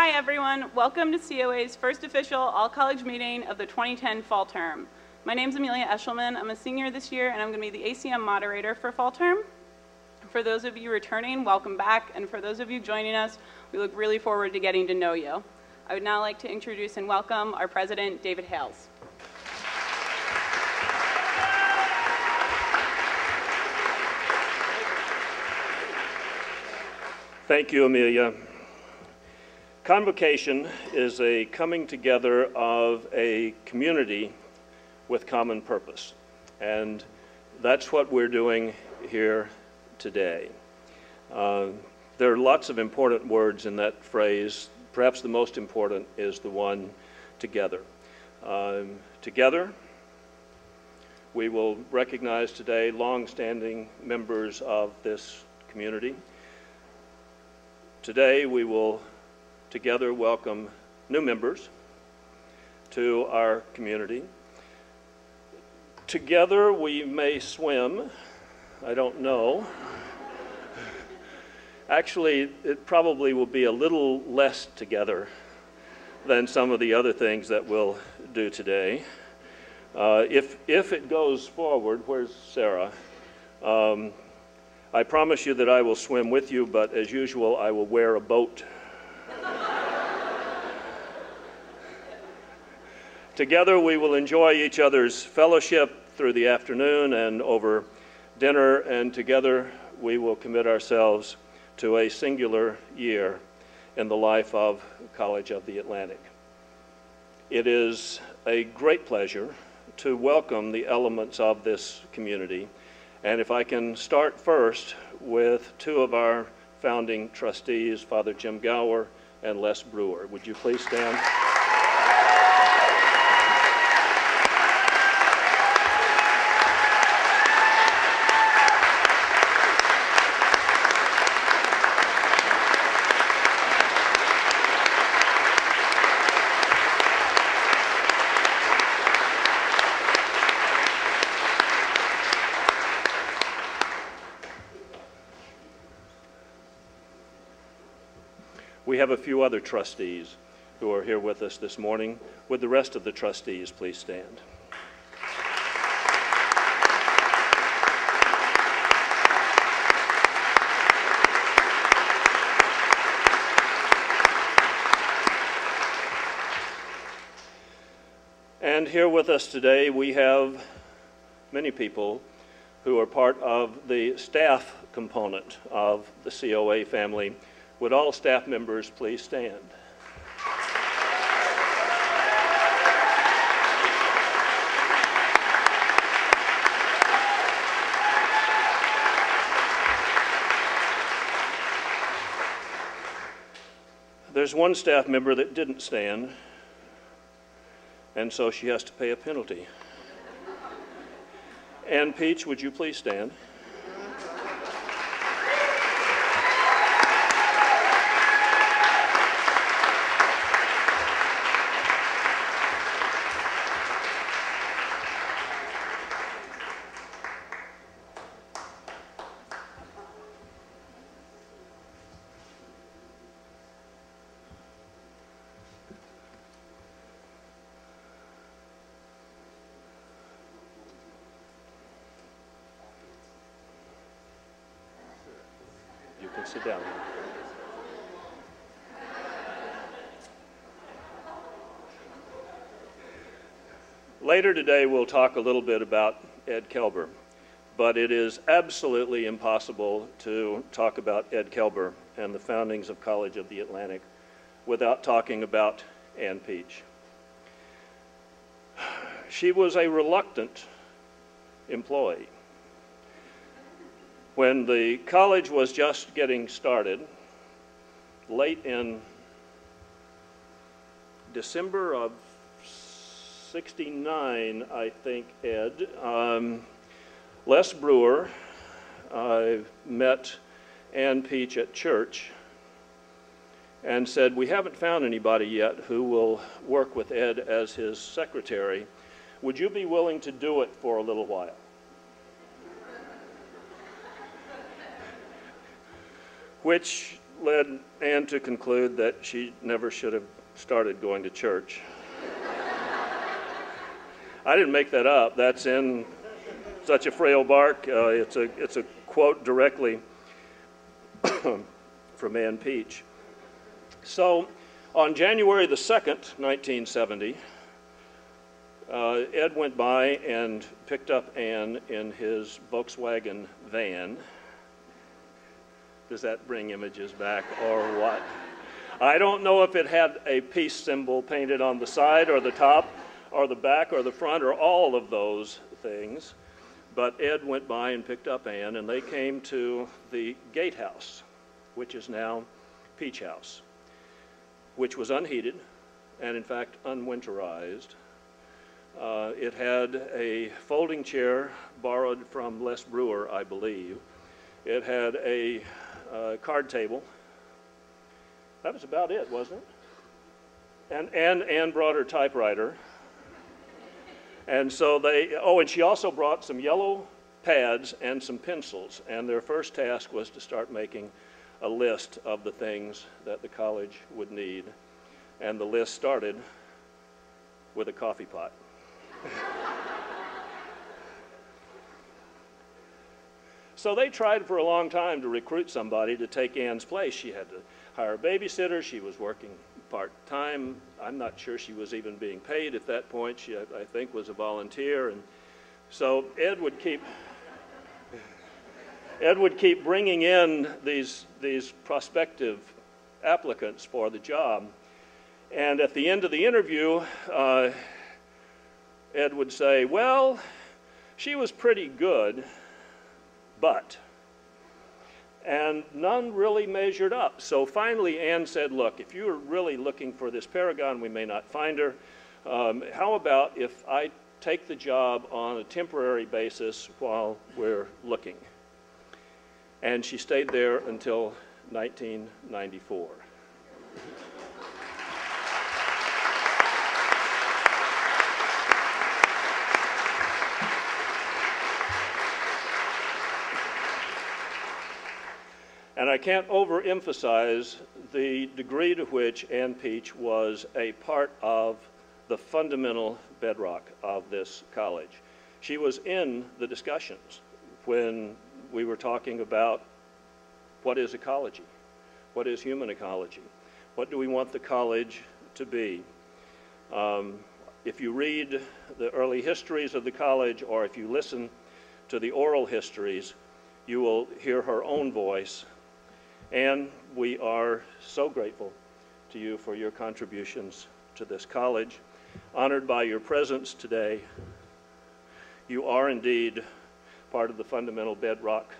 Hi everyone, welcome to COA's first official all-college meeting of the 2010 fall term. My name's Amelia Eschelman, I'm a senior this year and I'm going to be the ACM moderator for fall term. For those of you returning, welcome back, and for those of you joining us, we look really forward to getting to know you. I would now like to introduce and welcome our president, David Hales. Thank you, Amelia. Convocation is a coming together of a community with common purpose, and that's what we're doing here today. There are lots of important words in that phrase. Perhaps the most important is the one together. Together, we will recognize today long-standing members of this community. Today, we will together welcome new members to our community. Together, we may swim. I don't know. Actually, it probably will be a little less together than some of the other things that we'll do today. If it goes forward, where's Sarah? I promise you that I will swim with you, but as usual, I will wear a boat. Together, we will enjoy each other's fellowship through the afternoon and over dinner, and together we will commit ourselves to a singular year in the life of College of the Atlantic. It is a great pleasure to welcome the elements of this community. And if I can start first with two of our founding trustees, Father Jim Gower and Les Brewer. Would you please stand? We have a few other trustees who are here with us this morning. Would the rest of the trustees please stand? And here with us today we have many people who are part of the staff component of the COA family. Would all staff members please stand? There's one staff member that didn't stand, and so she has to pay a penalty. Ann Peach, would you please stand? Sit down. Later today, we'll talk a little bit about Ed Kaelber, but it is absolutely impossible to talk about Ed Kaelber and the foundings of College of the Atlantic without talking about Ann Peach. She was a reluctant employee. When the college was just getting started, late in December of '69, I think, Ed, Les Brewer met Ann Peach at church and said, "We haven't found anybody yet who will work with Ed as his secretary. Would you be willing to do it for a little while?" Which led Anne to conclude that she never should have started going to church. I didn't make that up. That's in Such a Frail Bark. It's a quote directly from Ann Peach. So on January the 2nd, 1970, Ed went by and picked up Ann in his Volkswagen van. Does that bring images back or what? I don't know if it had a peace symbol painted on the side or the top or the back or the front or all of those things, but Ed went by and picked up Ann, and they came to the gatehouse, which is now Peach House, which was unheated and in fact unwinterized. It had a folding chair borrowed from Les Brewer, I believe. It had a card table. That was about it, wasn't it? And Ann brought her typewriter. And so and she also brought some yellow pads and some pencils. And their first task was to start making a list of the things that the college would need. And the list started with a coffee pot. So they tried for a long time to recruit somebody to take Ann's place. She had to hire a babysitter. She was working part-time. I'm not sure she was even being paid at that point. She, I think, was a volunteer. And so Ed would keep bringing in these prospective applicants for the job. And at the end of the interview, Ed would say, well, she was pretty good, but, and none really measured up. So finally Ann said, look, if you're really looking for this paragon, we may not find her. How about if I take the job on a temporary basis while we're looking? And she stayed there until 1994. And I can't overemphasize the degree to which Ann Peach was a part of the fundamental bedrock of this college. She was in the discussions when we were talking about what is ecology, what is human ecology, what do we want the college to be. If you read the early histories of the college, or if you listen to the oral histories, you will hear her own voice. And we are so grateful to you for your contributions to this college. Honored by your presence today, you are indeed part of the fundamental bedrock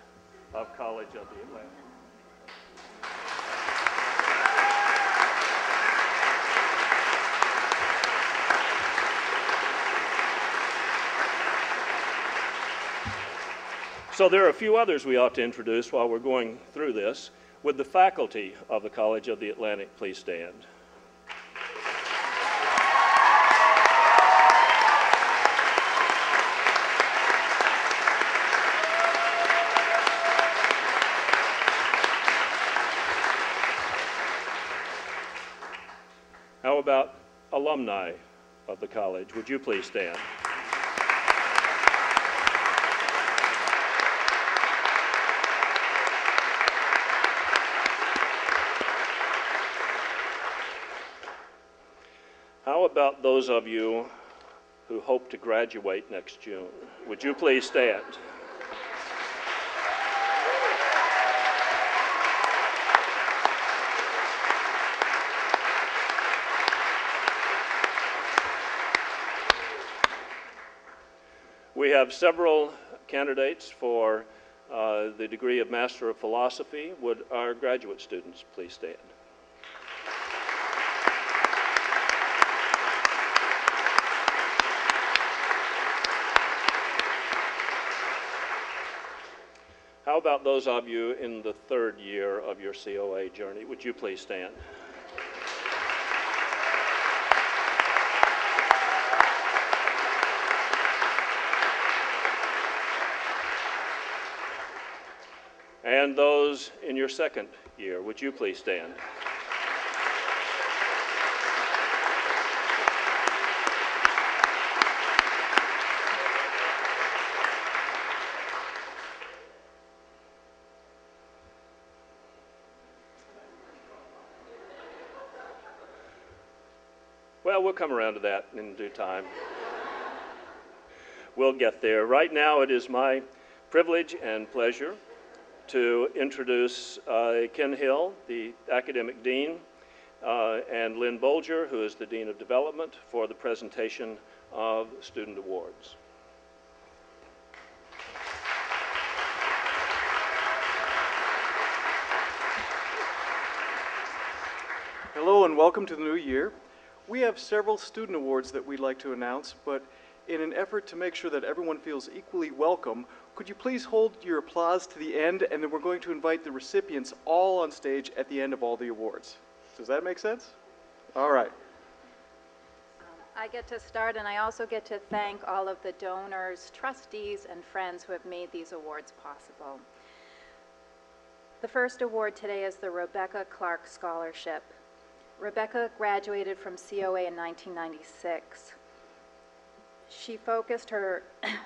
of College of the Atlantic. So there are a few others we ought to introduce while we're going through this. Would the faculty of the College of the Atlantic please stand? How about alumni of the college? Would you please stand? How about those of you who hope to graduate next June? Would you please stand? We have several candidates for the degree of Master of Philosophy. Would our graduate students please stand? How about those of you in the third year of your COA journey? Would you please stand? And those in your second year. Would you please stand? Well, we'll come around to that in due time. We'll get there. Right now, it is my privilege and pleasure to introduce Ken Hill, the academic dean, and Lynn Bolger, who is the dean of development, for the presentation of student awards. Hello and welcome to the new year. We have several student awards that we'd like to announce, but in an effort to make sure that everyone feels equally welcome, could you please hold your applause to the end, and then we're going to invite the recipients all on stage at the end of all the awards. Does that make sense? All right. I get to start, and I also get to thank all of the donors, trustees, and friends who have made these awards possible. The first award today is the Rebecca Clark Scholarship. Rebecca graduated from COA in 1996. She focused her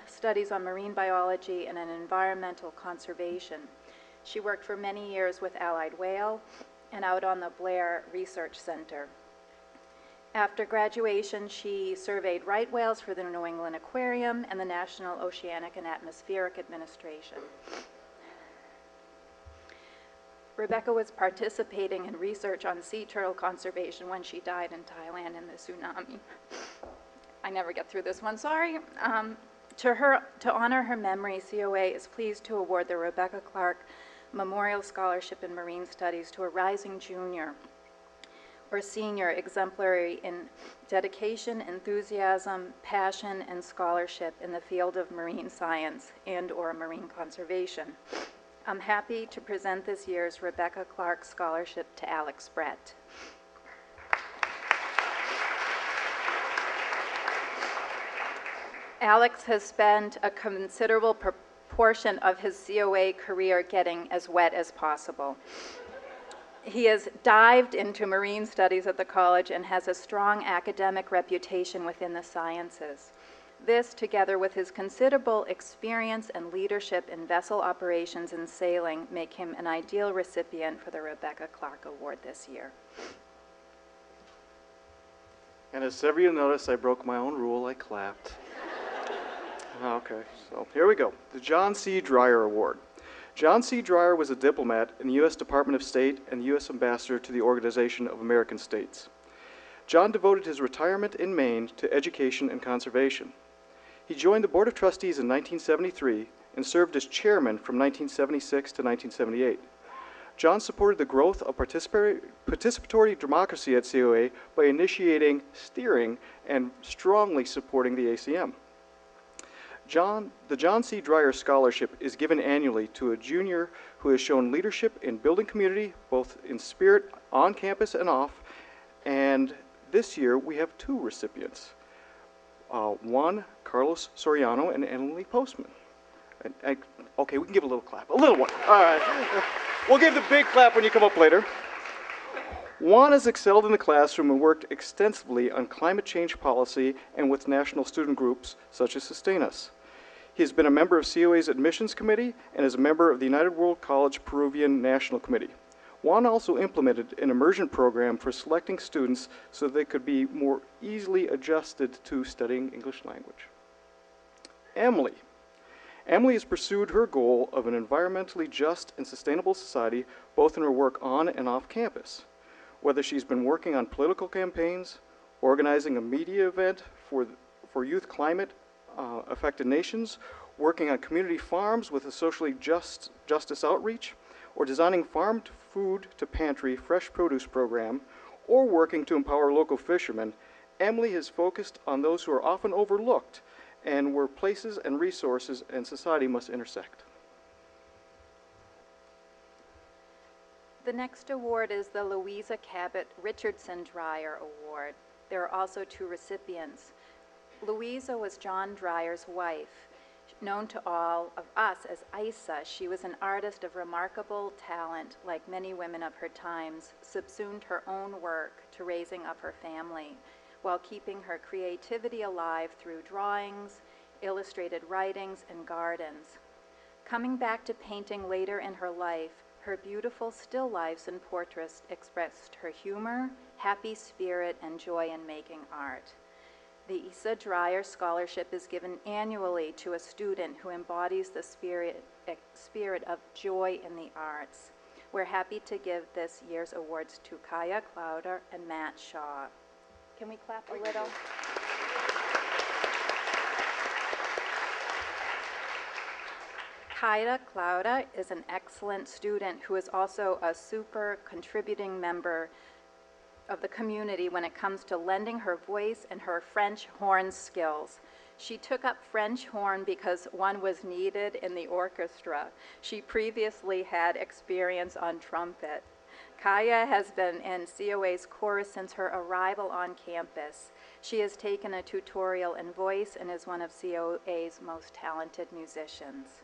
studies on marine biology and environmental conservation. She worked for many years with Allied Whale and out on the Blair Research Center. After graduation, she surveyed right whales for the New England Aquarium and the National Oceanic and Atmospheric Administration. Rebecca was participating in research on sea turtle conservation when she died in Thailand in the tsunami. I never get through this one, sorry. To honor her memory, COA is pleased to award the Rebecca Clark Memorial Scholarship in Marine Studies to a rising junior or senior exemplary in dedication, enthusiasm, passion, and scholarship in the field of marine science and/or marine conservation. I'm happy to present this year's Rebecca Clark Scholarship to Alex Brett. Alex has spent a considerable proportion of his COA career getting as wet as possible. He has dived into marine studies at the college and has a strong academic reputation within the sciences. This, together with his considerable experience and leadership in vessel operations and sailing, make him an ideal recipient for the Rebecca Clark Award this year. And as several of you noticed, I broke my own rule. I clapped. Okay, so here we go. The John C. Dreyer Award. John C. Dreyer was a diplomat in the U.S. Department of State and the U.S. Ambassador to the Organization of American States. John devoted his retirement in Maine to education and conservation. He joined the Board of Trustees in 1973 and served as chairman from 1976 to 1978. John supported the growth of participatory democracy at COA by initiating, steering, and strongly supporting the ACM. The John C. Dreyer Scholarship is given annually to a junior who has shown leadership in building community, both in spirit, on campus, and off. And this year, we have two recipients. One, Carlos Soriano and Emily Postman. Okay, we can give a little clap. A little one. All right. We'll give the big clap when you come up later. Juan has excelled in the classroom and worked extensively on climate change policy and with national student groups such as Sustain Us. He has been a member of COA's admissions committee and is a member of the United World College Peruvian National Committee. Juan also implemented an immersion program for selecting students so they could be more easily adjusted to studying English language. Emily. Emily has pursued her goal of an environmentally just and sustainable society both in her work on and off campus. Whether she's been working on political campaigns, organizing a media event for youth climate affected nations, working on community farms with a socially justice outreach, or designing farm to food to pantry fresh produce program, or working to empower local fishermen, Emily has focused on those who are often overlooked and where places and resources and society must intersect. The next award is the Louisa Cabot Richardson Dreyer Award. There are also two recipients. Louisa was John Dreyer's wife. Known to all of us as Isa, she was an artist of remarkable talent, like many women of her times, subsumed her own work to raising up her family, while keeping her creativity alive through drawings, illustrated writings, and gardens. Coming back to painting later in her life, her beautiful still lifes and portraits expressed her humor, happy spirit, and joy in making art. The Isa Dreyer Scholarship is given annually to a student who embodies the spirit of joy in the arts. We're happy to give this year's awards to Kaya Clowder and Matt Shaw. Can we clap a little? Kaya Clowder is an excellent student who is also a super contributing member of the community when it comes to lending her voice and her French horn skills. She took up French horn because one was needed in the orchestra. She previously had experience on trumpet. Kaya has been in COA's chorus since her arrival on campus. She has taken a tutorial in voice and is one of COA's most talented musicians.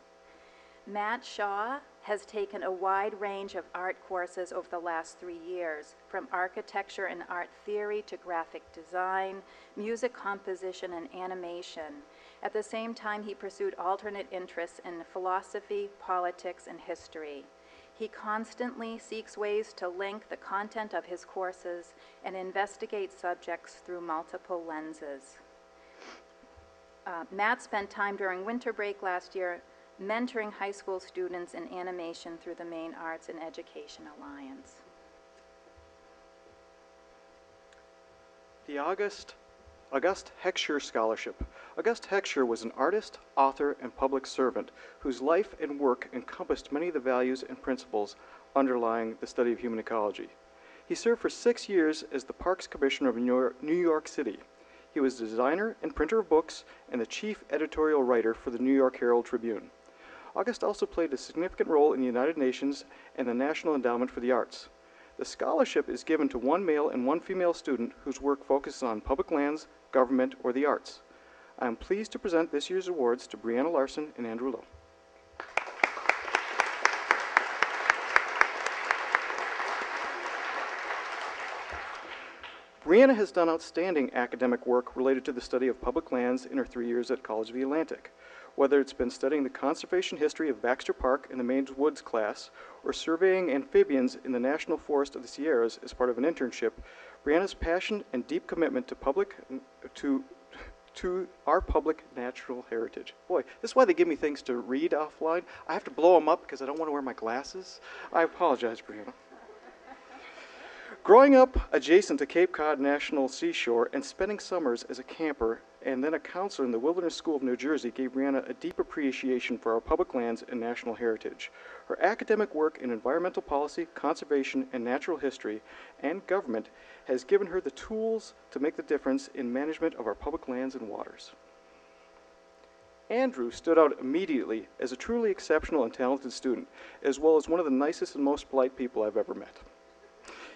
Matt Shaw has taken a wide range of art courses over the last 3 years, from architecture and art theory to graphic design, music composition, and animation. At the same time, he pursued alternate interests in philosophy, politics, and history. He constantly seeks ways to link the content of his courses and investigate subjects through multiple lenses. Matt spent time during winter break last year mentoring high school students in animation through the Maine Arts and Education Alliance. The August Heckscher Scholarship. August Heckscher was an artist, author, and public servant whose life and work encompassed many of the values and principles underlying the study of human ecology. He served for 6 years as the Parks Commissioner of New York City. He was the designer and printer of books and the chief editorial writer for the New York Herald Tribune. August also played a significant role in the United Nations and the National Endowment for the Arts. The scholarship is given to one male and one female student whose work focuses on public lands, government, or the arts. I am pleased to present this year's awards to Brianna Larson and Andrew Lowe. Brianna has done outstanding academic work related to the study of public lands in her 3 years at College of the Atlantic. Whether it's been studying the conservation history of Baxter Park in the Maine Woods class, or surveying amphibians in the National Forest of the Sierras as part of an internship, Brianna's passion and deep commitment to our public natural heritage. Boy, this is why they give me things to read offline. I have to blow them up because I don't want to wear my glasses. I apologize, Brianna. Growing up adjacent to Cape Cod National Seashore and spending summers as a camper and then a counselor in the Wilderness School of New Jersey gave Brianna a deep appreciation for our public lands and national heritage. Her academic work in environmental policy, conservation, and natural history and government has given her the tools to make the difference in management of our public lands and waters. Andrew stood out immediately as a truly exceptional and talented student, as well as one of the nicest and most polite people I've ever met.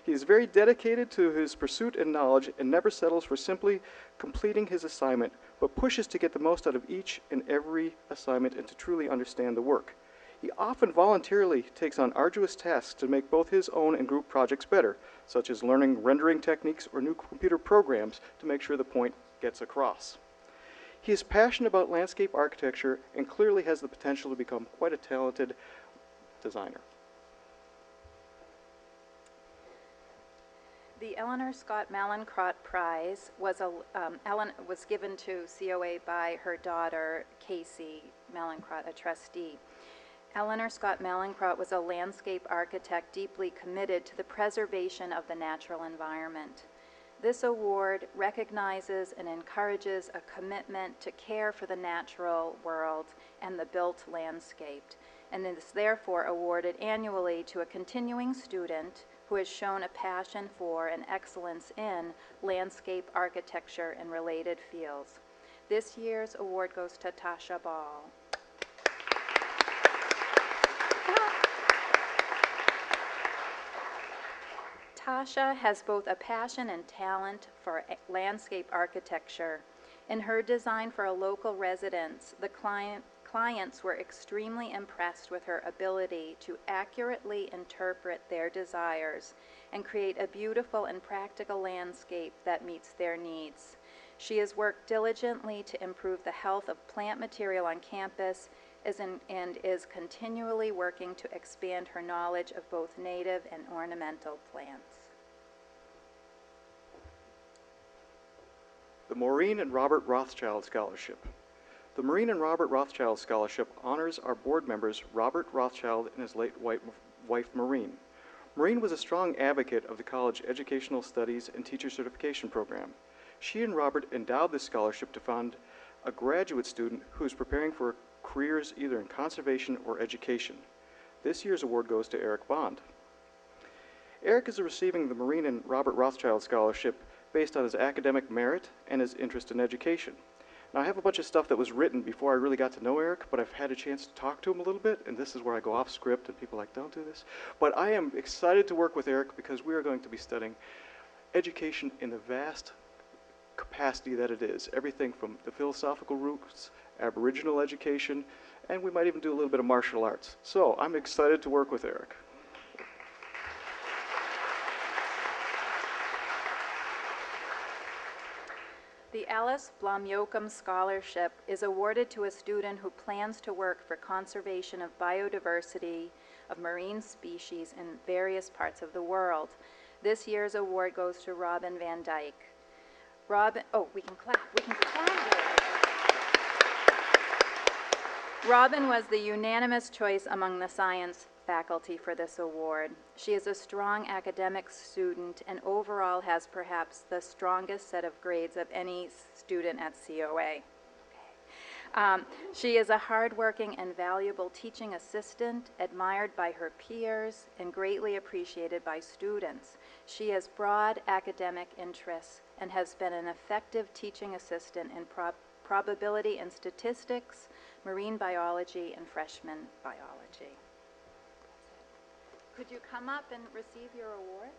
He is very dedicated to his pursuit and knowledge and never settles for simply completing his assignment, but pushes to get the most out of each and every assignment and to truly understand the work. He often voluntarily takes on arduous tasks to make both his own and group projects better, such as learning rendering techniques or new computer programs to make sure the point gets across. He is passionate about landscape architecture and clearly has the potential to become quite a talented designer. The Eleanor Scott Mallinckrodt Prize was given to COA by her daughter, Casey Mallinckrodt, a trustee. Eleanor Scott Mallinckrodt was a landscape architect deeply committed to the preservation of the natural environment. This award recognizes and encourages a commitment to care for the natural world and the built landscape, and is therefore awarded annually to a continuing student who has shown a passion for and excellence in landscape architecture and related fields. This year's award goes to Tasha Ball. Tasha has both a passion and talent for landscape architecture. In her design for a local residence, the clients were extremely impressed with her ability to accurately interpret their desires and create a beautiful and practical landscape that meets their needs. She has worked diligently to improve the health of plant material on campus and is continually working to expand her knowledge of both native and ornamental plants. The Maureen and Robert Rothschild Scholarship. The Maureen and Robert Rothschild Scholarship honors our board members Robert Rothschild and his late wife Maureen. Maureen was a strong advocate of the college educational studies and teacher certification program. She and Robert endowed this scholarship to fund a graduate student who is preparing for careers either in conservation or education. This year's award goes to Eric Bond. Eric is receiving the Maureen and Robert Rothschild Scholarship based on his academic merit and his interest in education. Now, I have a bunch of stuff that was written before I really got to know Eric, but I've had a chance to talk to him a little bit, and this is where I go off script and people are like, don't do this. But I am excited to work with Eric because we are going to be studying education in the vast capacity that it is. Everything from the philosophical roots, Aboriginal education, and we might even do a little bit of martial arts. So I'm excited to work with Eric. The Alice Blom-Yoakum Scholarship is awarded to a student who plans to work for conservation of biodiversity of marine species in various parts of the world. This year's award goes to Robin Van Dyke. Robin, oh, we can clap. Robin was the unanimous choice among the science faculty for this award. She is a strong academic student and overall has perhaps the strongest set of grades of any student at COA. She is a hardworking and valuable teaching assistant, admired by her peers and greatly appreciated by students. She has broad academic interests and has been an effective teaching assistant in probability and statistics, marine biology, and freshman biology. Could you come up and receive your award?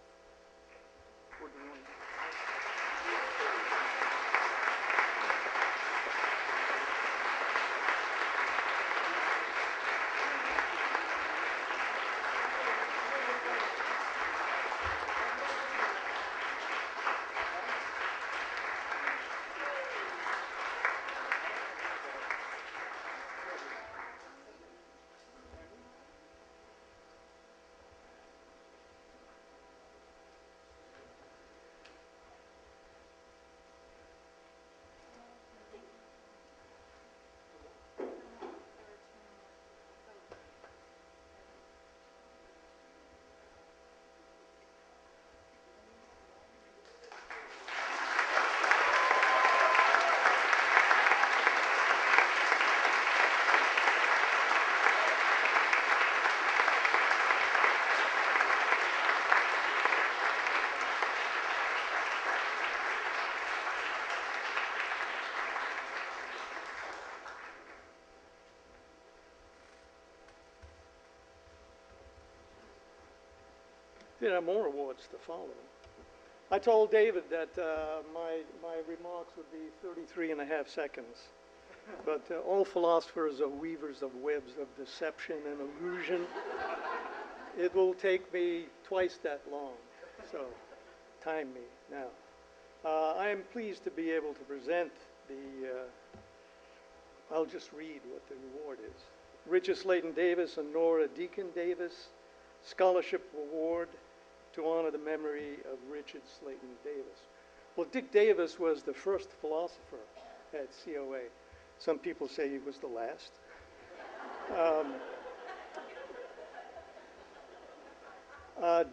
There are more awards to follow. I told David that my remarks would be 33 and a half seconds. But all philosophers are weavers of webs of deception and illusion. It will take me twice that long, so time me now. I am pleased to be able to present I'll just read what the award is. Richard Slayton Davis and Nora Deacon Davis Scholarship Award to honor the memory of Richard Slayton Davis. Well, Dick Davis was the first philosopher at COA. Some people say he was the last.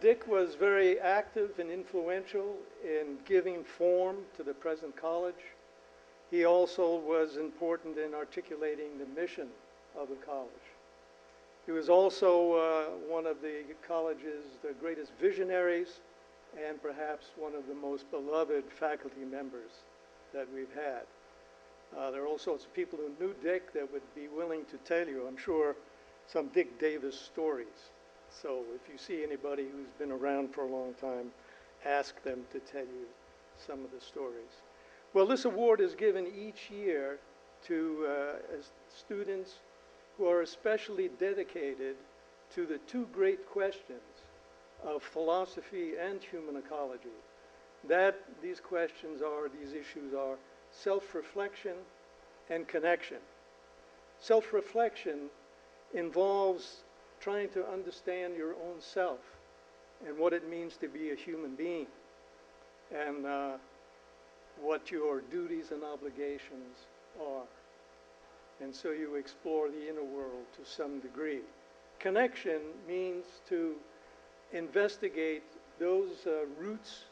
Dick was very active and influential in giving form to the present college. He also was important in articulating the mission of the college. He was also one of the college's greatest visionaries and perhaps one of the most beloved faculty members that we've had. There are all sorts of people who knew Dick that would be willing to tell you, I'm sure, some Dick Davis stories. So if you see anybody who's been around for a long time, ask them to tell you some of the stories. Well, this award is given each year to students who are especially dedicated to the two great questions of philosophy and human ecology. These issues are self-reflection and connection. Self-reflection involves trying to understand your own self and what it means to be a human being, and what your duties and obligations are. And so you explore the inner world to some degree. Connection means to investigate those roots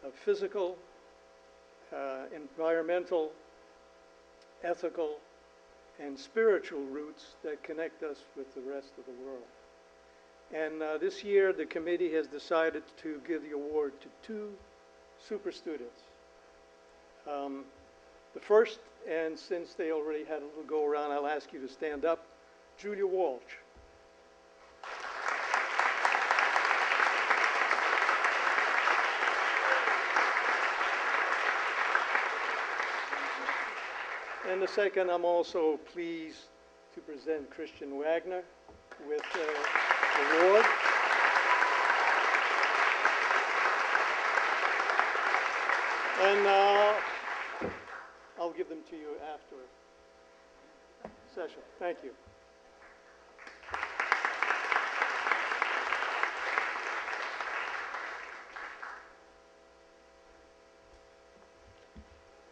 of physical, environmental, ethical, and spiritual roots that connect us with the rest of the world. And this year, the committee has decided to give the award to two super students. The first, and since they already had a little go around, I'll ask you to stand up, Julia Walsh. And the second, I'm also pleased to present Christian Wagner with the award. And I'll give them to you after session. Thank you.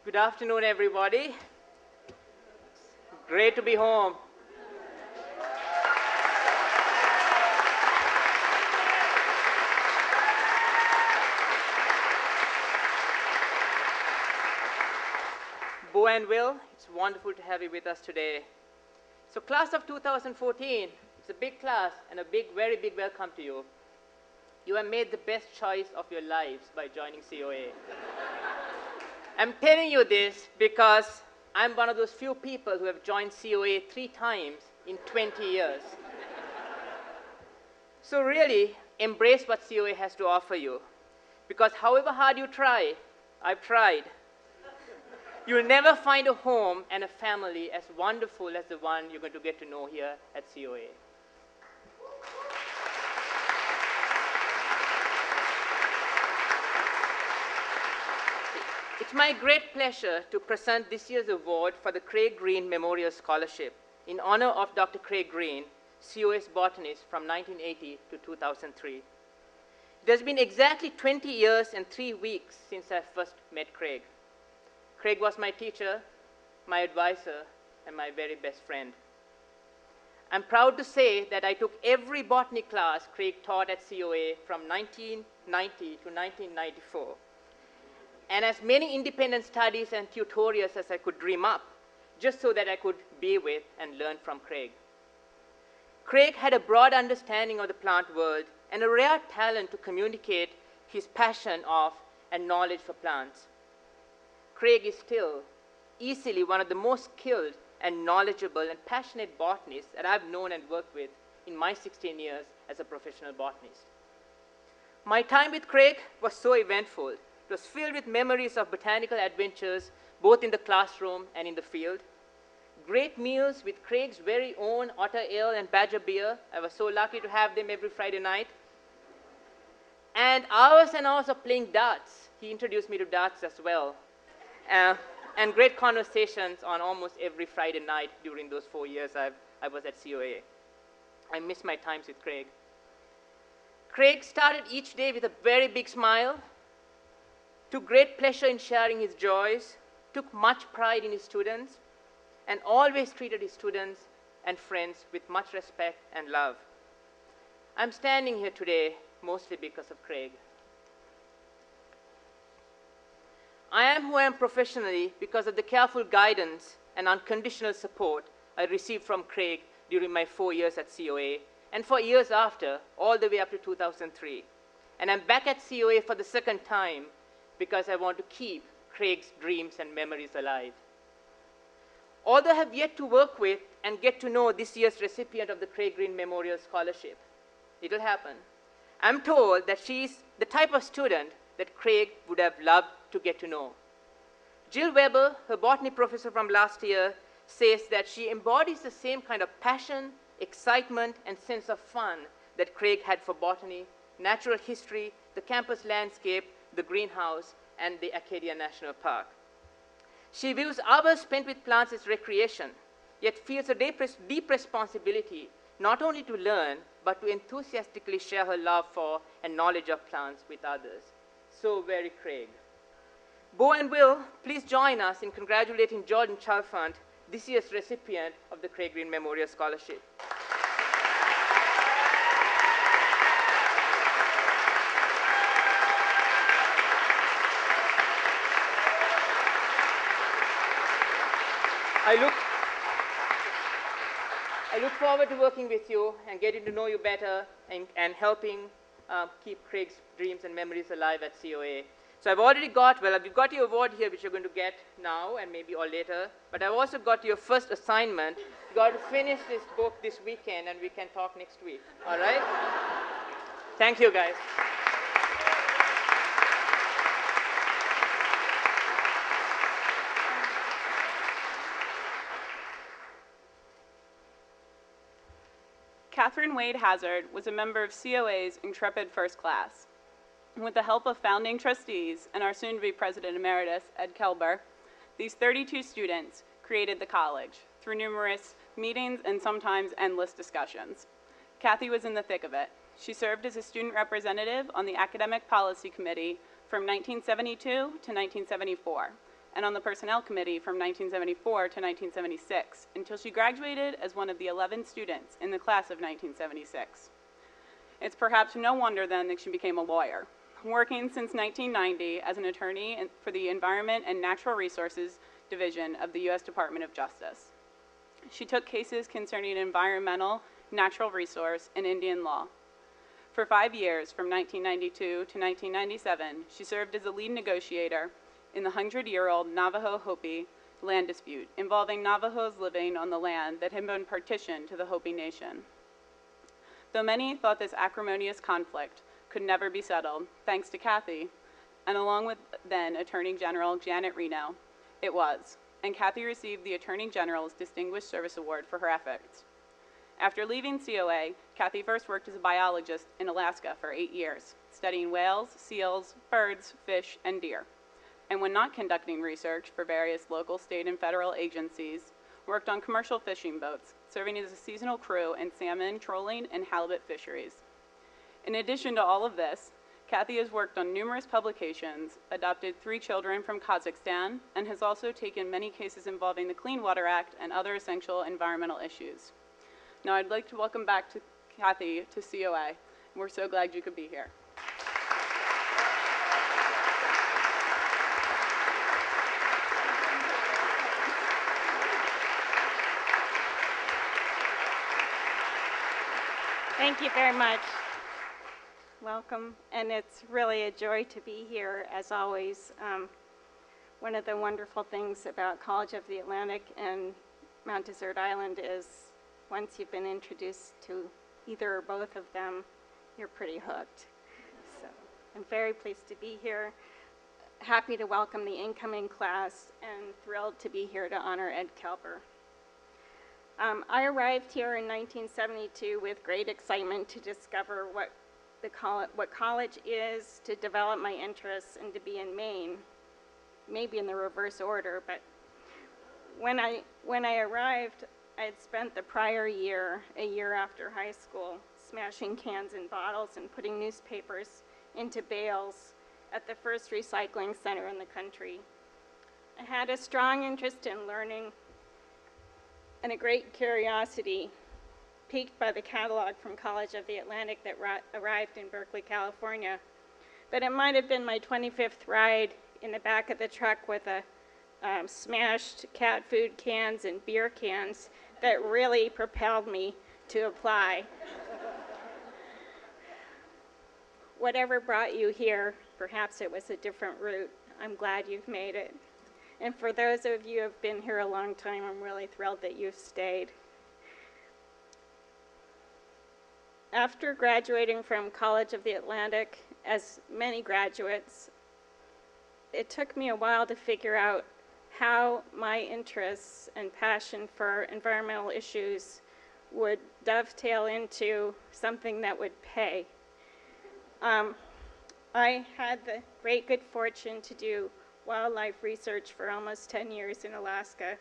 Good afternoon, everybody. Great to be home. Bo and Will, it's wonderful to have you with us today. So class of 2014, it's a big class and a very big welcome to you. You have made the best choice of your lives by joining COA. I'm telling you this because I'm one of those few people who have joined COA 3 times in 20 years. So really, embrace what COA has to offer you. Because however hard you try, I've tried, you'll never find a home and a family as wonderful as the one you're going to get to know here at COA. It's my great pleasure to present this year's award for the Craig Green Memorial Scholarship in honor of Dr. Craig Green, COA's botanist from 1980 to 2003. It has been exactly 20 years and 3 weeks since I first met Craig. Craig was my teacher, my advisor, and my very best friend. I'm proud to say that I took every botany class Craig taught at COA from 1990 to 1994. And as many independent studies and tutorials as I could dream up, just so that I could be with and learn from Craig. Craig had a broad understanding of the plant world and a rare talent to communicate his passion of and knowledge for plants. Craig is still easily one of the most skilled and knowledgeable and passionate botanists that I've known and worked with in my 16 years as a professional botanist. My time with Craig was so eventful. It was filled with memories of botanical adventures, both in the classroom and in the field. Great meals with Craig's very own otter ale and badger beer. I was so lucky to have them every Friday night. And hours of playing darts. He introduced me to darts as well. And great conversations on almost every Friday night during those 4 years I was at COA. I miss my times with Craig. Craig started each day with a very big smile, took great pleasure in sharing his joys, took much pride in his students, and always treated his students and friends with much respect and love. I'm standing here today mostly because of Craig. I am who I am professionally because of the careful guidance and unconditional support I received from Craig during my 4 years at COA, and for years after, all the way up to 2003. And I'm back at COA for the second time because I want to keep Craig's dreams and memories alive. Although I have yet to work with and get to know this year's recipient of the Craig Green Memorial Scholarship, it'll happen. I'm told that she's the type of student that Craig would have loved to get to know. Jill Weber, her botany professor from last year, says that she embodies the same kind of passion, excitement, and sense of fun that Craig had for botany, natural history, the campus landscape, the greenhouse, and the Acadia National Park. She views hours spent with plants as recreation, yet feels a deep responsibility not only to learn, but to enthusiastically share her love for and knowledge of plants with others. So very Craig. Bo and Will, please join us in congratulating Jordan Chalfant, this year's recipient of the Craig Green Memorial Scholarship. I look forward to working with you and getting to know you better and helping keep Craig's dreams and memories alive at COA. So I've already got, well, we've got your award here, which you're going to get now and maybe or later, but I've also got your first assignment. You've got to finish this book this weekend, and we can talk next week, all right? Thank you, guys. Kathryn Hazard was a member of COA's intrepid first class. With the help of founding trustees and our soon-to-be President Emeritus, Ed Kaelber, these 32 students created the college through numerous meetings and sometimes endless discussions. Kathy was in the thick of it. She served as a student representative on the Academic Policy Committee from 1972 to 1974, and on the Personnel Committee from 1974 to 1976, until she graduated as one of the 11 students in the class of 1976. It's perhaps no wonder then that she became a lawyer, working since 1990 as an attorney for the Environment and Natural Resources Division of the U.S. Department of Justice. She took cases concerning environmental, natural resource, and Indian law. For 5 years, from 1992 to 1997, she served as the lead negotiator in the 100-year-old Navajo-Hopi land dispute involving Navajos living on the land that had been partitioned to the Hopi Nation. Though many thought this acrimonious conflict could never be settled, thanks to Kathy, and along with then Attorney General Janet Reno, it was, and Kathy received the Attorney General's Distinguished Service Award for her efforts. After leaving COA, Kathy first worked as a biologist in Alaska for 8 years, studying whales, seals, birds, fish, and deer, and when not conducting research for various local, state, and federal agencies, worked on commercial fishing boats, serving as a seasonal crew in salmon, trolling, and halibut fisheries. In addition to all of this, Kathy has worked on numerous publications, adopted 3 children from Kazakhstan, and has also taken many cases involving the Clean Water Act and other essential environmental issues. Now I'd like to welcome back to Kathy to COA. We're so glad you could be here. Thank you very much. Welcome, and it's really a joy to be here, as always. One of the wonderful things about College of the Atlantic and Mount Desert Island is once you've been introduced to either or both of them, you're pretty hooked. So I'm very pleased to be here, happy to welcome the incoming class, and thrilled to be here to honor Ed Kaelber. I arrived here in 1972 with great excitement to discover what college is, to develop my interests, and to be in Maine, maybe in the reverse order. But when I arrived, I had spent the prior year, a year after high school, smashing cans and bottles and putting newspapers into bales at the first recycling center in the country. I had a strong interest in learning and a great curiosity, piqued by the catalog from College of the Atlantic that arrived in Berkeley, California. But it might have been my 25th ride in the back of the truck with a smashed cat food cans and beer cans that really propelled me to apply. Whatever brought you here, perhaps it was a different route. I'm glad you've made it. And for those of you who have been here a long time, I'm really thrilled that you've stayed. After graduating from College of the Atlantic, as many graduates, it took me a while to figure out how my interests and passion for environmental issues would dovetail into something that would pay. I had the great good fortune to do wildlife research for almost 10 years in Alaska,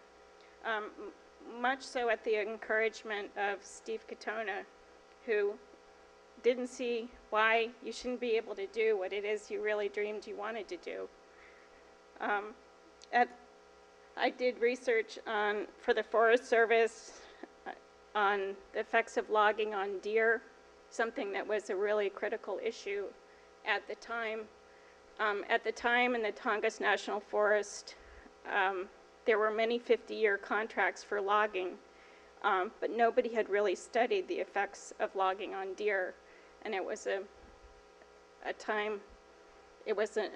much so at the encouragement of Steve Katona, who didn't see why you shouldn't be able to do what it is you really dreamed you wanted to do. I did research for the Forest Service on the effects of logging on deer, something that was a really critical issue at the time. At the time in the Tongass National Forest, there were many 50-year contracts for logging, but nobody had really studied the effects of logging on deer. And it was an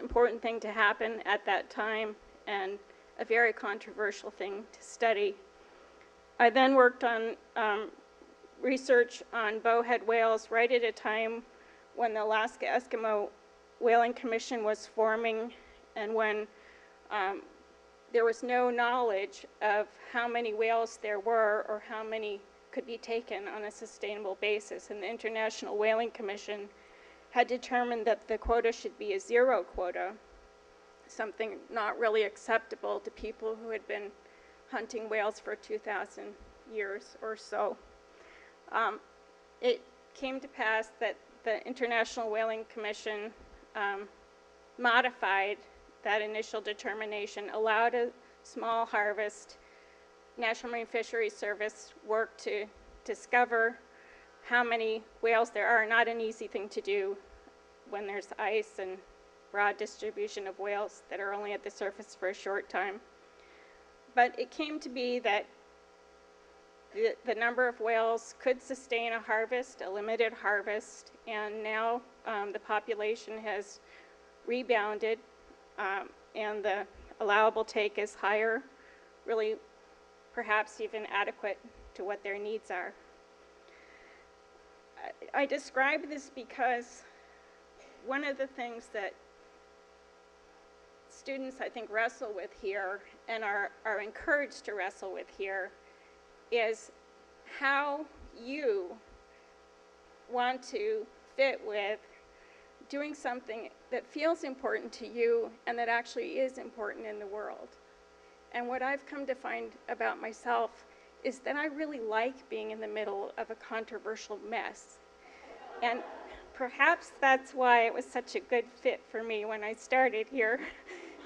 important thing to happen at that time and a very controversial thing to study. I then worked on research on bowhead whales right at a time when the Alaska Eskimo Whaling Commission was forming and when there was no knowledge of how many whales there were or how many could be taken on a sustainable basis. And the International Whaling Commission had determined that the quota should be a zero quota, something not really acceptable to people who had been hunting whales for 2,000 years or so. It came to pass that the International Whaling Commission modified that initial determination, allowed a small harvest. National Marine Fisheries Service worked to discover how many whales there are. Not an easy thing to do when there's ice and broad distribution of whales that are only at the surface for a short time. But it came to be that the number of whales could sustain a harvest, a limited harvest, and now the population has rebounded and the allowable take is higher, really perhaps even adequate to what their needs are. I describe this because one of the things that students, I think, wrestle with here and are encouraged to wrestle with here is how you want to fit with doing something that feels important to you and that actually is important in the world. And what I've come to find about myself is that I really like being in the middle of a controversial mess. And perhaps that's why it was such a good fit for me when I started here,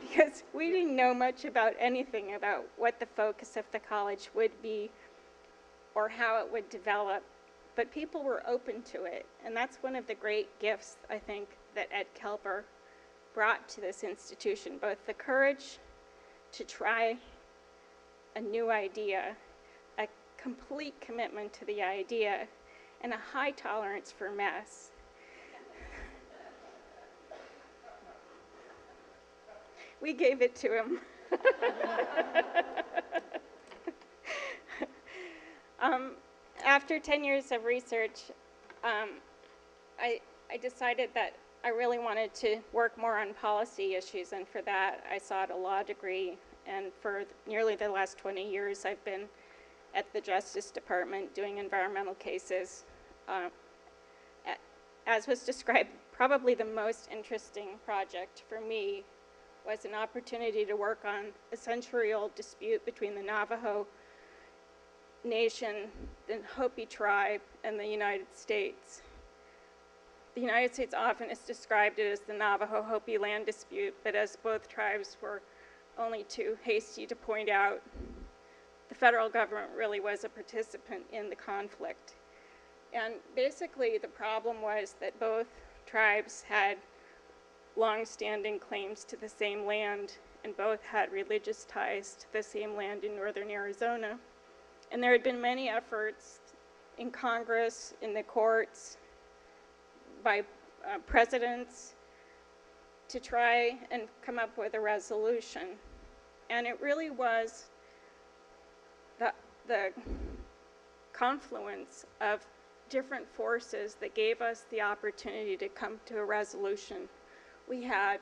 because we didn't know much about anything about what the focus of the college would be or how it would develop, but people were open to it. And that's one of the great gifts, I think, that Ed Kaelber brought to this institution, both the courage to try a new idea, a complete commitment to the idea, and a high tolerance for mess. We gave it to him. After 10 years of research, I decided that I really wanted to work more on policy issues, and for that I sought a law degree. And for nearly the last 20 years, I've been at the Justice Department doing environmental cases. As was described, probably the most interesting project for me was an opportunity to work on a century-old dispute between the Navajo Nation, the Hopi tribe, and the United States. The United States often has described it as the Navajo-Hopi land dispute, but as both tribes were only too hasty to point out, the federal government really was a participant in the conflict. And basically the problem was that both tribes had long-standing claims to the same land, and both had religious ties to the same land in northern Arizona. And there had been many efforts in Congress, in the courts, by presidents to try and come up with a resolution. And it really was the confluence of different forces that gave us the opportunity to come to a resolution. We had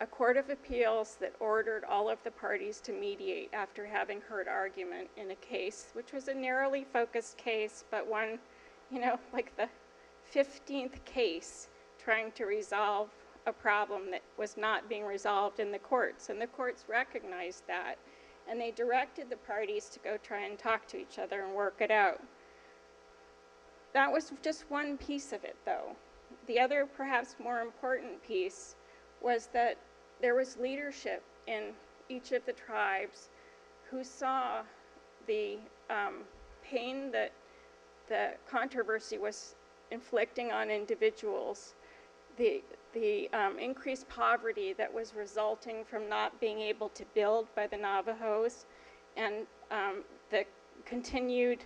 a court of appeals that ordered all of the parties to mediate after having heard argument in a case, which was a narrowly focused case, but one, like the 15th case trying to resolve a problem that was not being resolved in the courts. And the courts recognized that, and they directed the parties to go try and talk to each other and work it out. That was just one piece of it, though. The other, perhaps more important piece, was that there was leadership in each of the tribes who saw the pain that the controversy was inflicting on individuals, the increased poverty that was resulting from not being able to build by the Navajos, and the continued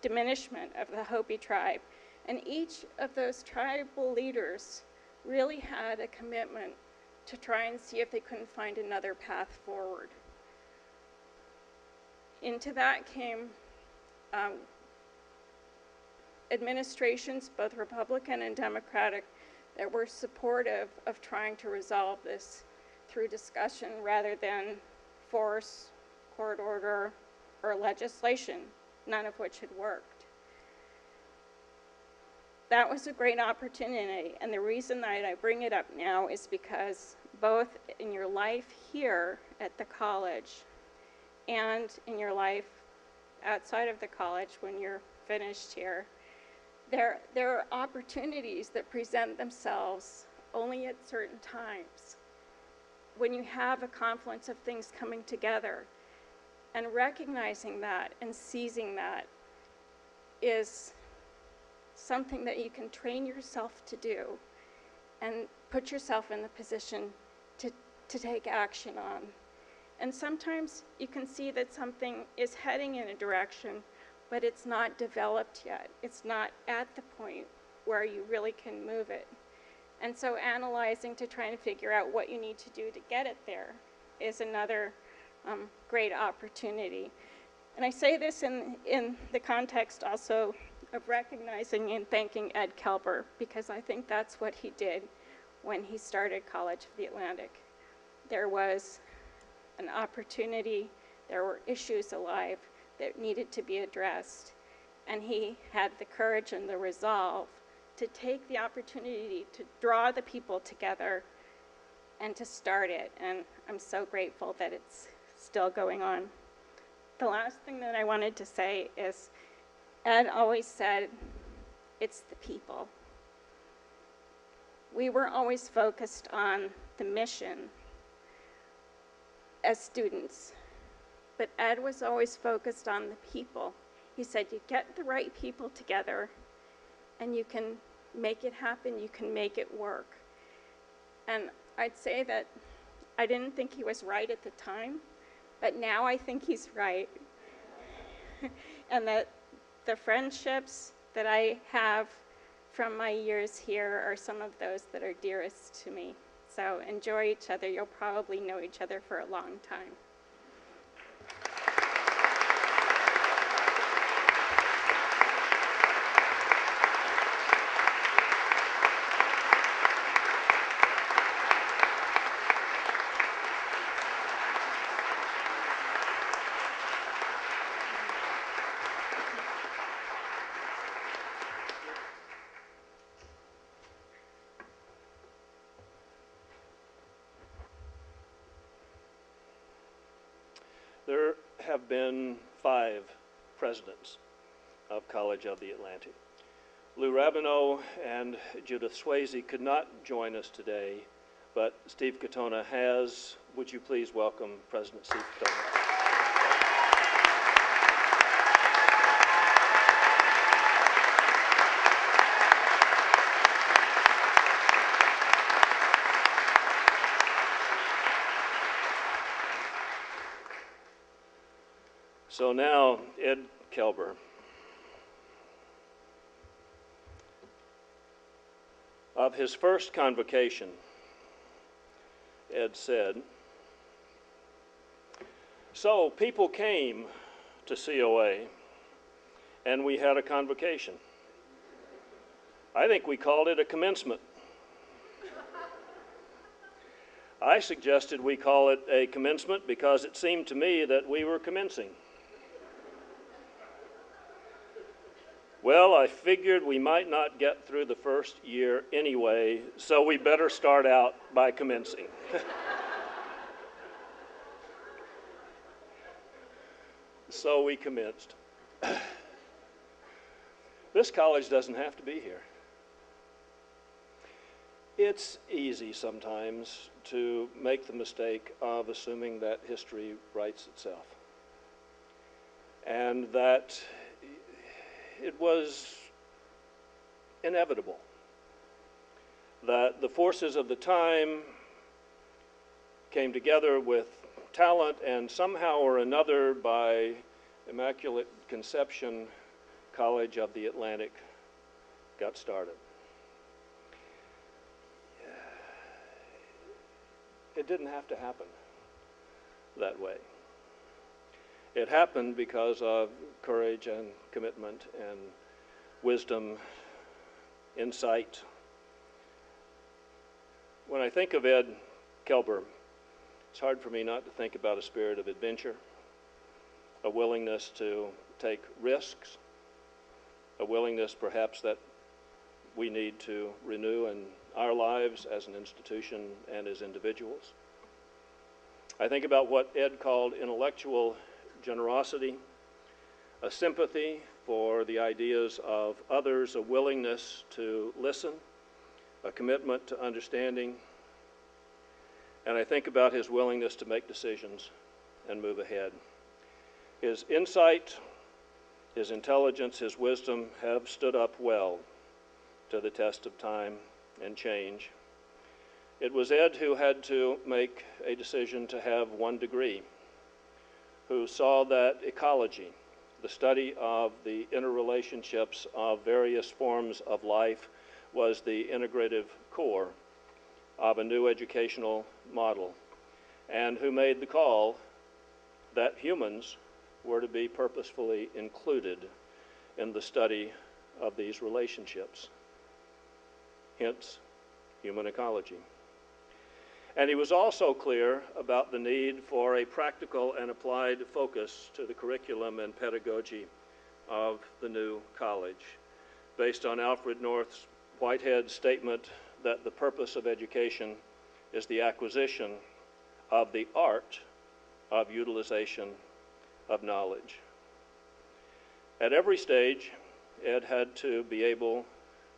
diminishment of the Hopi tribe. And each of those tribal leaders really had a commitment to try and see if they couldn't find another path forward. Into that came administrations, both Republican and Democratic, that were supportive of trying to resolve this through discussion rather than force, court order, or legislation, none of which had worked. That was a great opportunity, and the reason that I bring it up now is because both in your life here at the college and in your life outside of the college when you're finished here, there are opportunities that present themselves only at certain times when you have a confluence of things coming together, and recognizing that and seizing that is something that you can train yourself to do and put yourself in the position to take action on. And sometimes you can see that something is heading in a direction, but it's not developed yet. It's not at the point where you really can move it. And so analyzing to try and figure out what you need to do to get it there is another great opportunity. And I say this in the context also of recognizing and thanking Ed Kaelber, because I think that's what he did when he started College of the Atlantic. There was an opportunity, there were issues alive that needed to be addressed, and he had the courage and the resolve to take the opportunity to draw the people together and to start it, and I'm so grateful that it's still going on. The last thing that I wanted to say is Ed always said, it's the people. We were always focused on the mission as students, but Ed was always focused on the people. He said, you get the right people together and you can make it happen, you can make it work. And I'd say that I didn't think he was right at the time, but now I think he's right. And that the friendships that I have from my years here are some of those that are dearest to me. So enjoy each other. You'll probably know each other for a long time. There have been 5 presidents of College of the Atlantic. Lou Rabineau and Judith Swayze could not join us today, but Steve Katona has. Would you please welcome President Steve Katona? So now, Ed Kaelber. Of his first convocation, Ed said, so people came to COA and we had a convocation. I think we called it a commencement. I suggested we call it a commencement because it seemed to me that we were commencing. Well, I figured we might not get through the first year anyway, so we better start out by commencing. So we commenced. This college doesn't have to be here. It's easy sometimes to make the mistake of assuming that history writes itself, and that it was inevitable that the forces of the time came together with talent, and somehow or another, by Immaculate Conception, College of the Atlantic got started. It didn't have to happen that way. It happened because of courage and commitment and wisdom, insight. When I think of Ed Kaelber, it's hard for me not to think about a spirit of adventure, a willingness to take risks, a willingness perhaps that we need to renew in our lives as an institution and as individuals. I think about what Ed called intellectual generosity, a sympathy for the ideas of others, a willingness to listen, a commitment to understanding, and I think about his willingness to make decisions and move ahead. His insight, his intelligence, his wisdom have stood up well to the test of time and change. It was Ed who had to make a decision to have one degree, who saw that ecology, the study of the interrelationships of various forms of life, was the integrative core of a new educational model, and who made the call that humans were to be purposefully included in the study of these relationships, hence human ecology. And he was also clear about the need for a practical and applied focus to the curriculum and pedagogy of the new college, based on Alfred North Whitehead's statement that the purpose of education is the acquisition of the art of utilization of knowledge. At every stage, Ed had to be able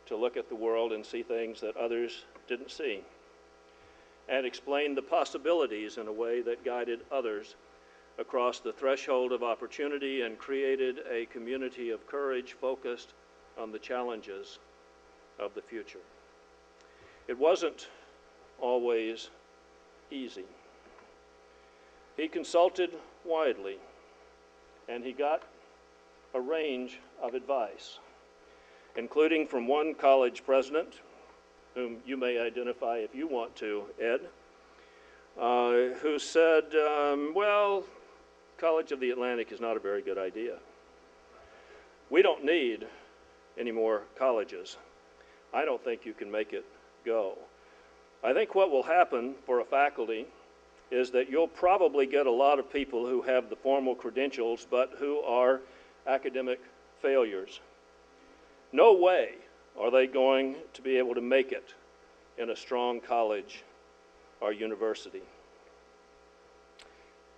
to look at the world and see things that others didn't see, and explain the possibilities in a way that guided others across the threshold of opportunity and created a community of courage focused on the challenges of the future. It wasn't always easy. He consulted widely, and he got a range of advice, including from one college president, whom you may identify if you want to, Ed, who said, well, College of the Atlantic is not a very good idea. We don't need any more colleges. I don't think you can make it go. I think what will happen for a faculty is that you'll probably get a lot of people who have the formal credentials but who are academic failures. No way are they going to be able to make it in a strong college or university.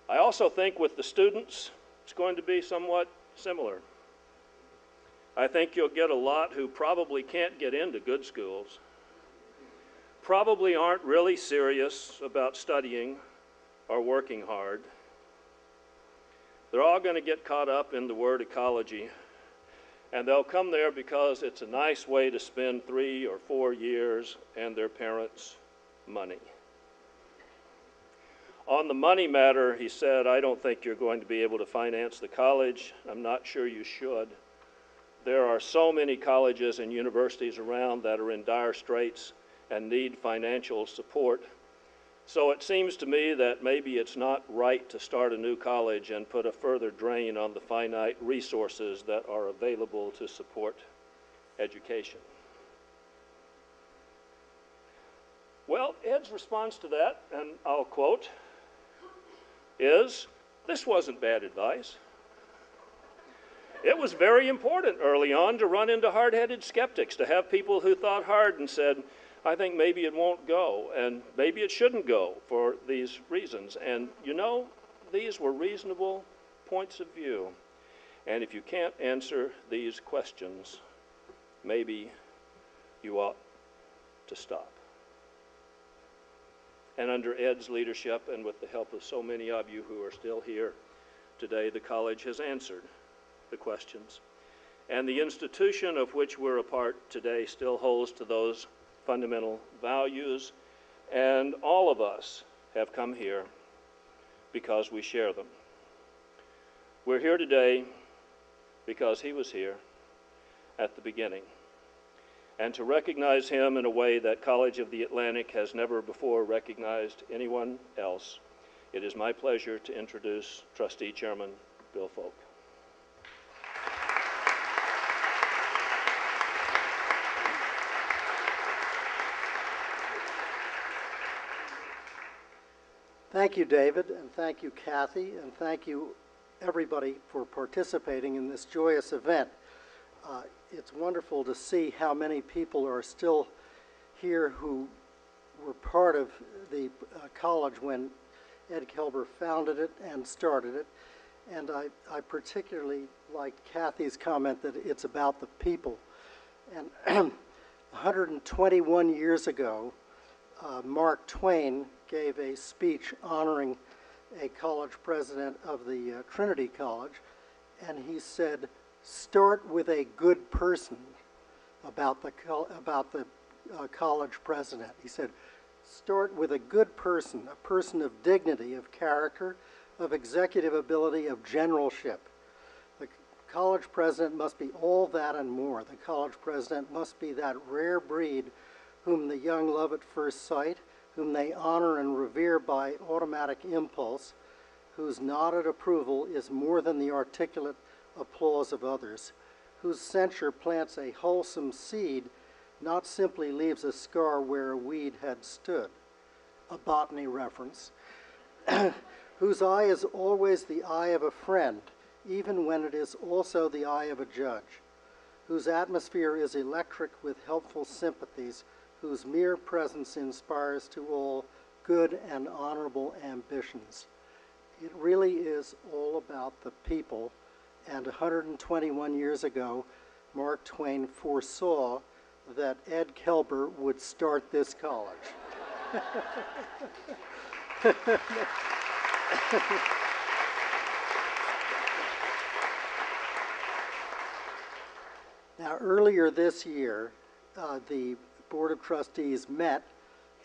I also think with the students, it's going to be somewhat similar. I think you'll get a lot who probably can't get into good schools, probably aren't really serious about studying or working hard. They're all going to get caught up in the word ecology, and they'll come there because it's a nice way to spend 3 or 4 years and their parents' money. On the money matter, he said, I don't think you're going to be able to finance the college. I'm not sure you should. There are so many colleges and universities around that are in dire straits and need financial support. So it seems to me that maybe it's not right to start a new college and put a further drain on the finite resources that are available to support education. Well, Ed's response to that, and I'll quote, is, "This wasn't bad advice. It was very important early on to run into hard-headed skeptics, to have people who thought hard and said, I think maybe it won't go, and maybe it shouldn't go for these reasons. And you know, these were reasonable points of view. And if you can't answer these questions, maybe you ought to stop." And under Ed's leadership, and with the help of so many of you who are still here today, the college has answered the questions. And the institution of which we're a part today still holds to those fundamental values, and all of us have come here because we share them. We're here today because he was here at the beginning. And to recognize him in a way that College of the Atlantic has never before recognized anyone else, it is my pleasure to introduce Trustee Chairman Bill Folk. Thank you, David, and thank you, Kathy, and thank you, everybody, for participating in this joyous event. It's wonderful to see how many people are still here who were part of the college when Ed Kaelber founded it and started it. And I particularly liked Kathy's comment that it's about the people. And 121 years ago, Mark Twain gave a speech honoring a college president of the Trinity College, and he said, "Start with a good person," about the college president. He said, "Start with a good person, a person of dignity, of character, of executive ability, of generalship. The college president must be all that and more. The college president must be that rare breed whom the young love at first sight, whom they honor and revere by automatic impulse, whose nodded approval is more than the articulate applause of others, whose censure plants a wholesome seed, not simply leaves a scar where a weed had stood," a botany reference, "whose eye is always the eye of a friend, even when it is also the eye of a judge, whose atmosphere is electric with helpful sympathies, whose mere presence inspires to all good and honorable ambitions." It really is all about the people, and 121 years ago, Mark Twain foresaw that Ed Kaelber would start this college. Now, earlier this year, the Board of Trustees met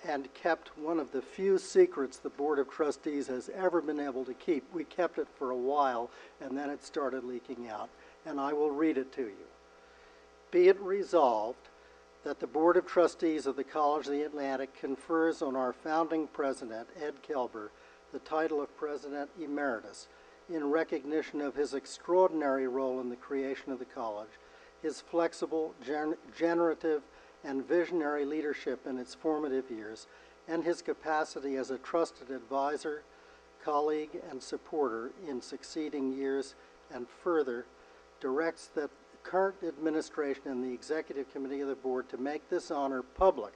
and kept one of the few secrets the Board of Trustees has ever been able to keep. We kept it for a while, and then it started leaking out, and I will read it to you. "Be it resolved that the Board of Trustees of the College of the Atlantic confers on our founding president, Ed Kaelber, the title of President Emeritus in recognition of his extraordinary role in the creation of the college, his flexible, generative, and visionary leadership in its formative years, and his capacity as a trusted advisor, colleague, and supporter in succeeding years, and further directs the current administration and the executive committee of the board to make this honor public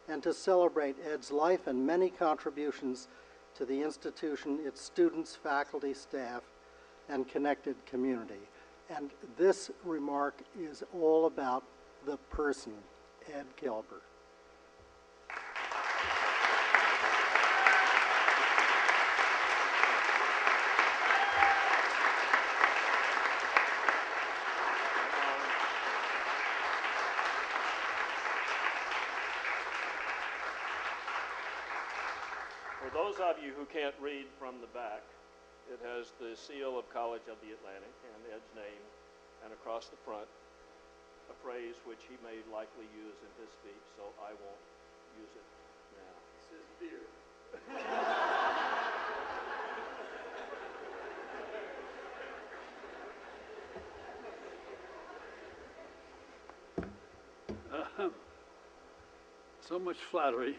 and to celebrate Ed's life and many contributions to the institution, its students, faculty, staff, and connected community." And this remark is all about the person, Ed Kaelber. For those of you who can't read from the back, it has the seal of College of the Atlantic and Ed's name, and across the front, a phrase which he may likely use in his speech, so I won't use it now. It says beer. So much flattery.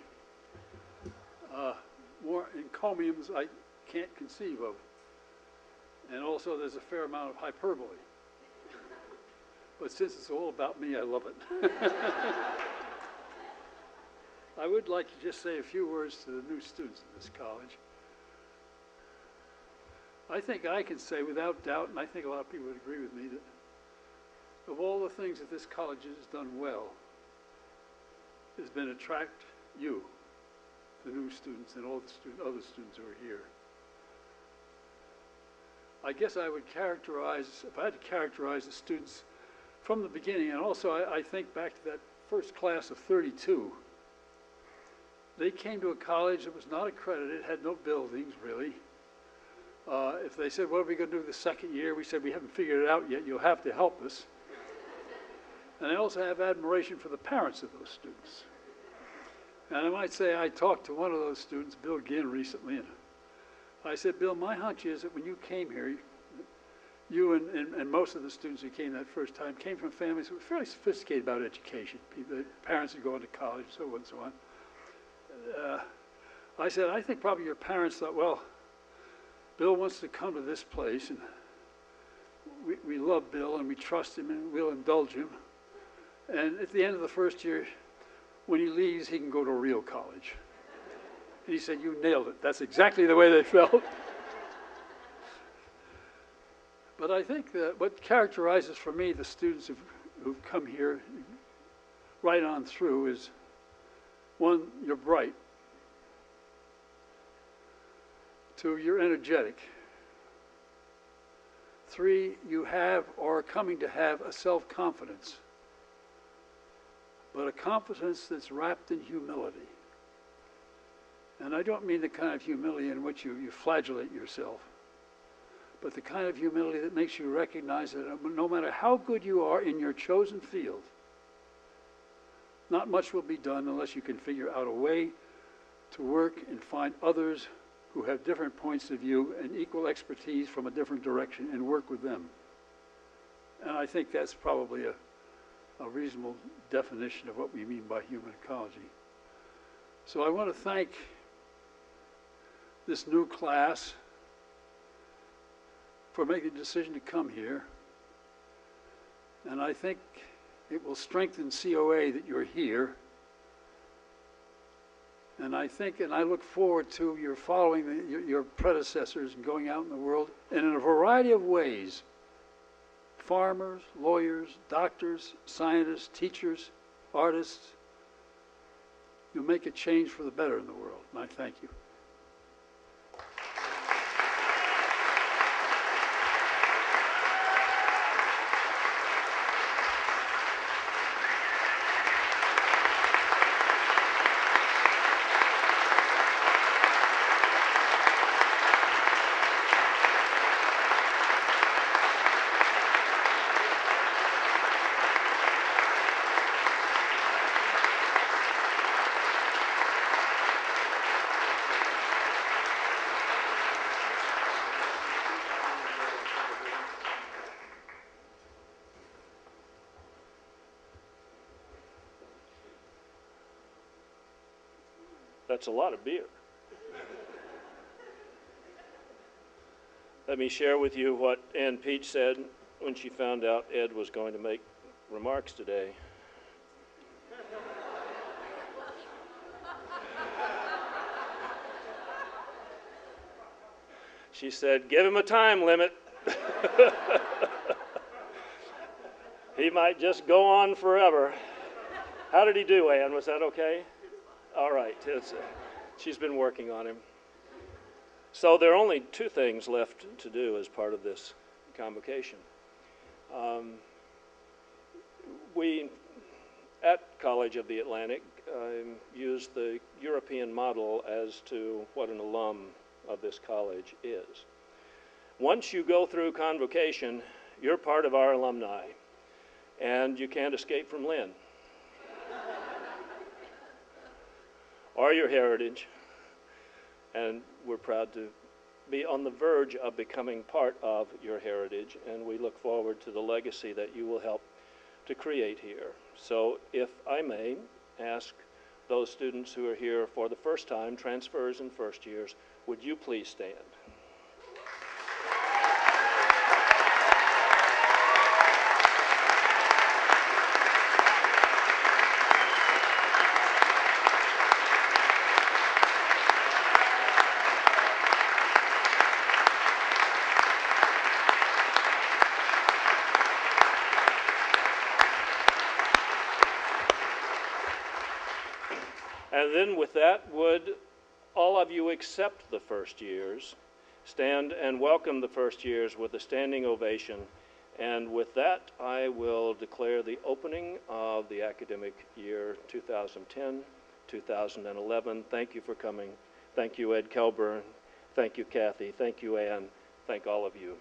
more encomiums I can't conceive of. And also there's a fair amount of hyperbole. But since it's all about me, I love it. I would like to just say a few words to the new students of this college. I think I can say without doubt, and I think a lot of people would agree with me, that of all the things that this college has done well, has been attract you, the new students, and all the other students who are here. I guess I would characterize, if I had to characterize the students from the beginning, and also I think back to that first class of 32, they came to a college that was not accredited, had no buildings really. If they said, what are we going to do the second year? We said, we haven't figured it out yet, you'll have to help us. And I also have admiration for the parents of those students. And I might say I talked to one of those students, Bill Ginn, recently, and I said, Bill, my hunch is that when you came here, you and most of the students who came that first time came from families who were fairly sophisticated about education. People, parents who go into college, so on and so on. I said, I think probably your parents thought, well, Bill wants to come to this place, and we love Bill, and we trust him, and we'll indulge him. And at the end of the first year, when he leaves, he can go to a real college. And he said, you nailed it. That's exactly the way they felt. But I think that what characterizes for me the students who've come here right on through is, one, you're bright. Two, you're energetic. Three, you have or are coming to have a self-confidence, but a confidence that's wrapped in humility. And I don't mean the kind of humility in which you flagellate yourself, but the kind of humility that makes you recognize that no matter how good you are in your chosen field, not much will be done unless you can figure out a way to work and find others who have different points of view and equal expertise from a different direction and work with them. And I think that's probably a reasonable definition of what we mean by human ecology. So I want to thank this new class for making the decision to come here. And I think it will strengthen COA that you're here. And I think, and I look forward to your following your predecessors and going out in the world, and in a variety of ways, farmers, lawyers, doctors, scientists, teachers, artists, you'll make a change for the better in the world, and I thank you. That's a lot of beer. Let me share with you what Ann Peach said when she found out Ed was going to make remarks today. She said, give him a time limit. He might just go on forever. How did he do, Ann? Was that okay? All right. She's been working on him. So there are only two things left to do as part of this convocation. We, at College of the Atlantic, use the European model as to what an alum of this college is. Once you go through convocation, you're part of our alumni, and you can't escape from Lynn or your heritage, and we're proud to be on the verge of becoming part of your heritage, and we look forward to the legacy that you will help to create here. So if I may ask those students who are here for the first time, transfers and first years, would you please stand? And then with that, would all of you accept the first years, stand and welcome the first years with a standing ovation. And with that, I will declare the opening of the academic year 2010-2011. Thank you for coming. Thank you, Ed Kaelber. Thank you, Kathy. Thank you, Ann. Thank all of you.